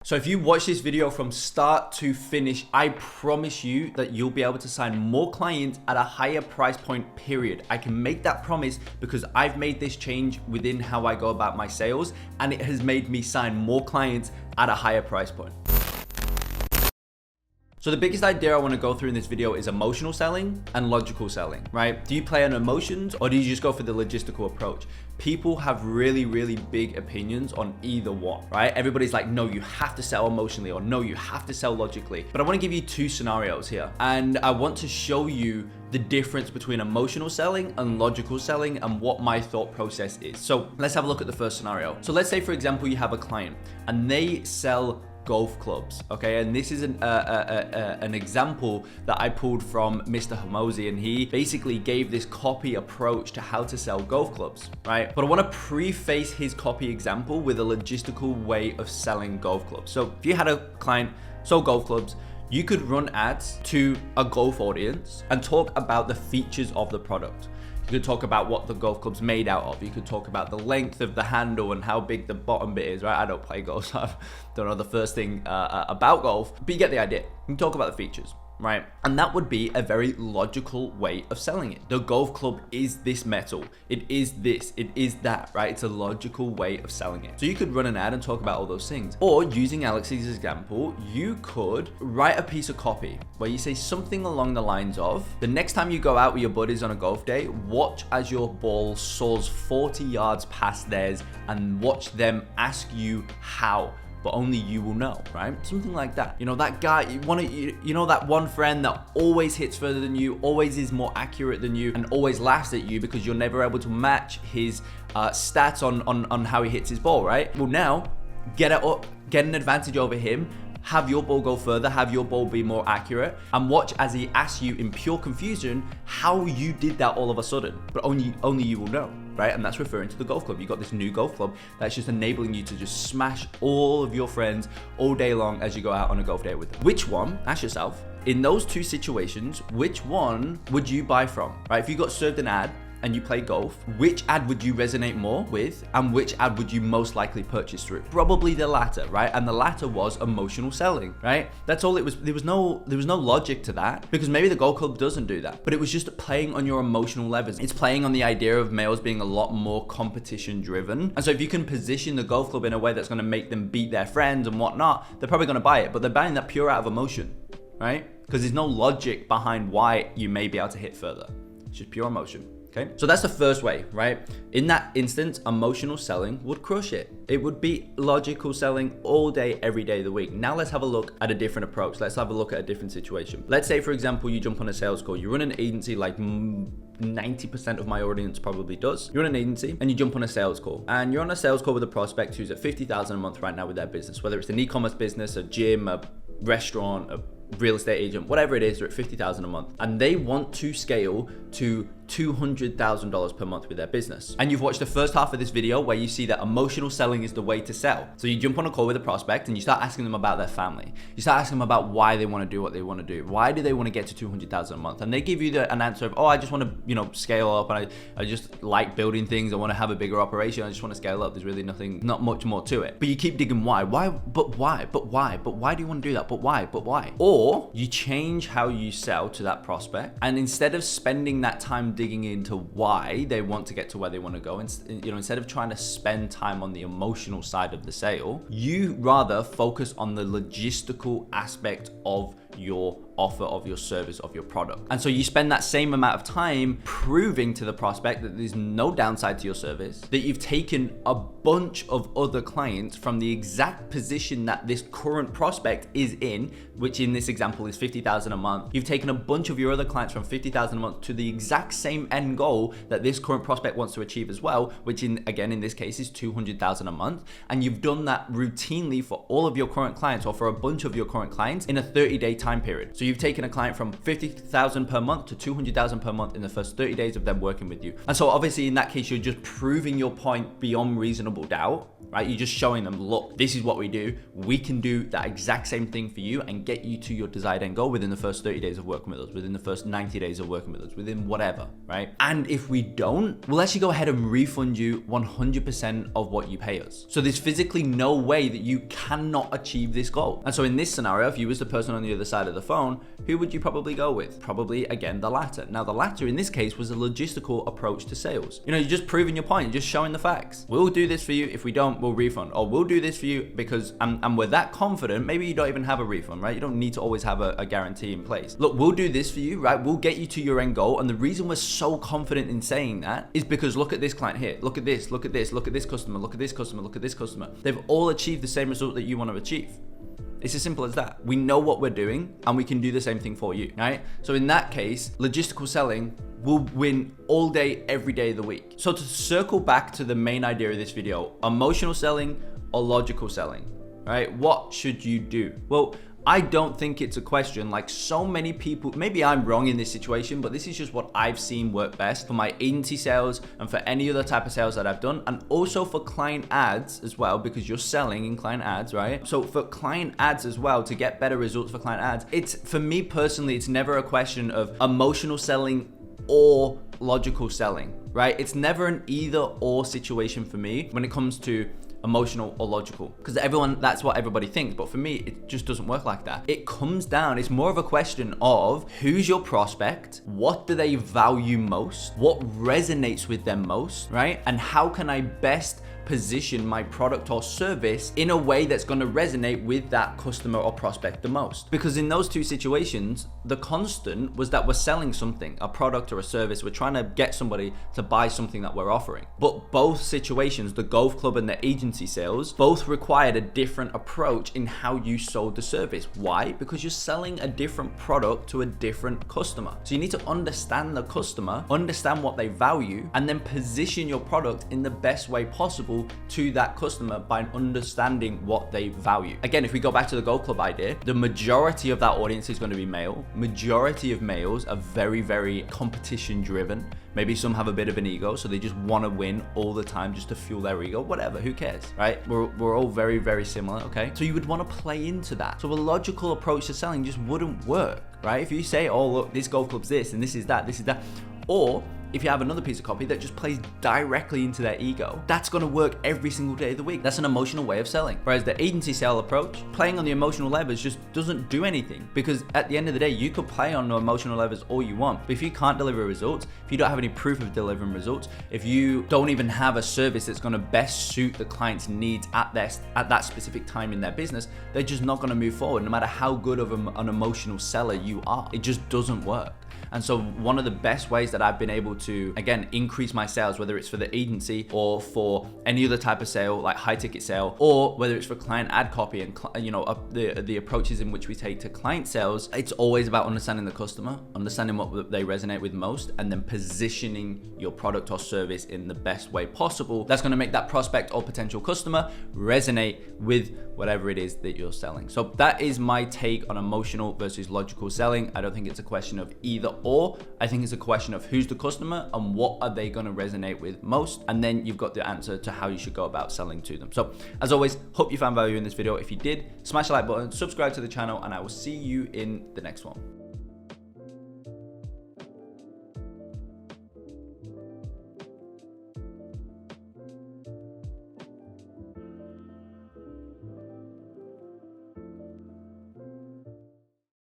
So if you watch this video from start to finish, I promise you that you'll be able to sign more clients at a higher price point, period. I can make that promise because I've made this change within how I go about my sales, and it has made me sign more clients at a higher price point. So the biggest idea I want to go through in this video is emotional selling and logical selling, right? Do you play on emotions or do you just go for the logistical approach? People have really big opinions on either one, right? Everybody's like, no, you have to sell emotionally, or no, you have to sell logically. But I want to give you two scenarios here, and I want to show you the difference between emotional selling and logical selling and what my thought process is. So let's have a look at the first scenario. So let's say, for example, you have a client and they sell golf clubs, okay? And this is an example that I pulled from Mr. Hormozi, and he basically gave this copy approach to how to sell golf clubs, right? But I want to preface his copy example with a logistical way of selling golf clubs. So if you had a client sold golf clubs, you could run ads to a golf audience and talk about the features of the product. You could talk about what the golf club's made out of. You could talk about the length of the handle and how big the bottom bit is, right? I don't play golf, so I don't know the first thing about golf, but you get the idea. You can talk about the features, right? And that would be a very logical way of selling it. The golf club is this metal. It is this, it is that, right? It's a logical way of selling it. So you could run an ad and talk about all those things. Or using Alex's example, you could write a piece of copy where you say something along the lines of, the next time you go out with your buddies on a golf day, watch as your ball soars 40 yards past theirs and watch them ask you how, but only you will know, right? Something like that. You know, that guy, you know that one friend that always hits further than you, always is more accurate than you, and always laughs at you because you're never able to match his stats on how he hits his ball, right? Well, now, get it up, get an advantage over him, have your ball go further, have your ball be more accurate, and watch as he asks you in pure confusion how you did that all of a sudden, but only you will know, right? And that's referring to the golf club. You got this new golf club that's just enabling you to just smash all of your friends all day long as you go out on a golf day with them. Which one, ask yourself, in those two situations, which one would you buy from, right? If you got served an ad and you play golf, which ad would you resonate more with, and which ad would you most likely purchase through? Probably the latter, right? And the latter was emotional selling, right? That's all it was. There was no logic to that, because maybe the golf club doesn't do that, but it was just playing on your emotional levers. It's playing on the idea of males being a lot more competition driven. And so if you can position the golf club in a way that's gonna make them beat their friends and whatnot, they're probably gonna buy it, but they're buying that pure out of emotion, right? Because there's no logic behind why you may be able to hit further. It's just pure emotion. Okay, so that's the first way, right? In that instance, emotional selling would crush it. It would be logical selling all day, every day of the week. Now let's have a look at a different approach. Let's have a look at a different situation. Let's say, for example, you jump on a sales call. You run an agency like 90% of my audience probably does. You're in an agency and you jump on a sales call, and you're on a sales call with a prospect who's at $50,000 a month right now with their business, whether it's an e-commerce business, a gym, a restaurant, a real estate agent, whatever it is, they're at $50,000 a month, and they want to scale to $200,000 per month with their business. And you've watched the first half of this video where you see that emotional selling is the way to sell. So you jump on a call with a prospect and you start asking them about their family. You start asking them about why they want to do what they want to do. Why do they want to get to $200,000 a month? And they give you an answer of, oh, I just want to, scale up, and I just like building things. I want to have a bigger operation. I just want to scale up. There's really not much more to it. But you keep digging why, but why do you want to do that? But why? Or you change how you sell to that prospect, and instead of spending that time digging into why they want to get to where they want to go, and instead of trying to spend time on the emotional side of the sale, you rather focus on the logistical aspect of your offer, of your service, of your product. And so you spend that same amount of time proving to the prospect that there's no downside to your service, that you've taken a bunch of other clients from the exact position that this current prospect is in, which in this example is $50,000 a month. You've taken a bunch of your other clients from $50,000 a month to the exact same end goal that this current prospect wants to achieve as well, which in this case is $200,000 a month. And you've done that routinely for all of your current clients, or for a bunch of your current clients, in a 30-day time time period. So you've taken a client from 50,000 per month to 200,000 per month in the first 30 days of them working with you. And so obviously in that case, you're just proving your point beyond reasonable doubt, right? You're just showing them, look, this is what we do. We can do that exact same thing for you and get you to your desired end goal within the first 30 days of working with us, within the first 90 days of working with us, within whatever, right? And if we don't, we'll actually go ahead and refund you 100% of what you pay us. So there's physically no way that you cannot achieve this goal. And so in this scenario, if you was the person on the other side of the phone, who would you probably go with? Probably, again, the latter. Now, the latter in this case was a logistical approach to sales. You know, you're just proving your point, you're just showing the facts. We'll do this for you. If we don't, we'll refund. Or we'll do this for you because, and we're that confident, maybe you don't even have a refund, right? You don't need to always have a guarantee in place. Look, we'll do this for you, right? We'll get you to your end goal. And the reason we're so confident in saying that is because look at this client here. Look at this, look at this, look at this customer, look at this customer, look at this customer. They've all achieved the same result that you want to achieve. It's as simple as that. We know what we're doing and we can do the same thing for you, right? So in that case, logistical selling will win all day, every day of the week. So to circle back to the main idea of this video, emotional selling or logical selling, right? What should you do? Well, I don't think it's a question like so many people, maybe I'm wrong in this situation, but this is just what I've seen work best for my agency sales and for any other type of sales that I've done. And also for client ads as well, because you're selling in client ads, right? So for client ads as well, to get better results for client ads, it's, for me personally, it's never a question of emotional selling or logical selling, right? It's never an either or situation for me when it comes to emotional or logical, because that's what everybody thinks, but for me it just doesn't work like that. It comes down, it's more of a question of who's your prospect, what do they value most, what resonates with them most, right? And how can I best position my product or service in a way that's going to resonate with that customer or prospect the most. Because in those two situations, the constant was that we're selling something, a product or a service. We're trying to get somebody to buy something that we're offering. But both situations, the golf club and the agency sales, both required a different approach in how you sold the service. Why? Because you're selling a different product to a different customer. So you need to understand the customer, understand what they value, and then position your product in the best way possible to that customer by understanding what they value. Again, if we go back to the golf club idea, the majority of that audience is going to be male. Majority of males are very, very competition driven. Maybe some have a bit of an ego, so they just want to win all the time just to fuel their ego. Whatever, who cares, right? We're all very, very similar, okay? So you would want to play into that. So a logical approach to selling just wouldn't work, right? If you say, oh, look, this golf club's this, and this is that, or if you have another piece of copy that just plays directly into their ego, that's going to work every single day of the week. That's an emotional way of selling. Whereas the agency sale approach, playing on the emotional levers just doesn't do anything, because at the end of the day, you could play on the emotional levers all you want, but if you can't deliver results, if you don't have any proof of delivering results, if you don't even have a service that's going to best suit the client's needs at that specific time in their business, they're just not going to move forward, no matter how good of an emotional seller you are. It just doesn't work. And so one of the best ways that I've been able to, again, increase my sales, whether it's for the agency or for any other type of sale, like high ticket sale, or whether it's for client ad copy and, the approaches in which we take to client sales, it's always about understanding the customer, understanding what they resonate with most, and then positioning your product or service in the best way possible. That's going to make that prospect or potential customer resonate with whatever it is that you're selling. So that is my take on emotional versus logical selling. I don't think it's a question of either or. I think it's a question of who's the customer and what are they going to resonate with most, and then you've got the answer to how you should go about selling to them. So as always, hope you found value in this video. If you did, smash the like button, subscribe to the channel, and I will see you in the next one.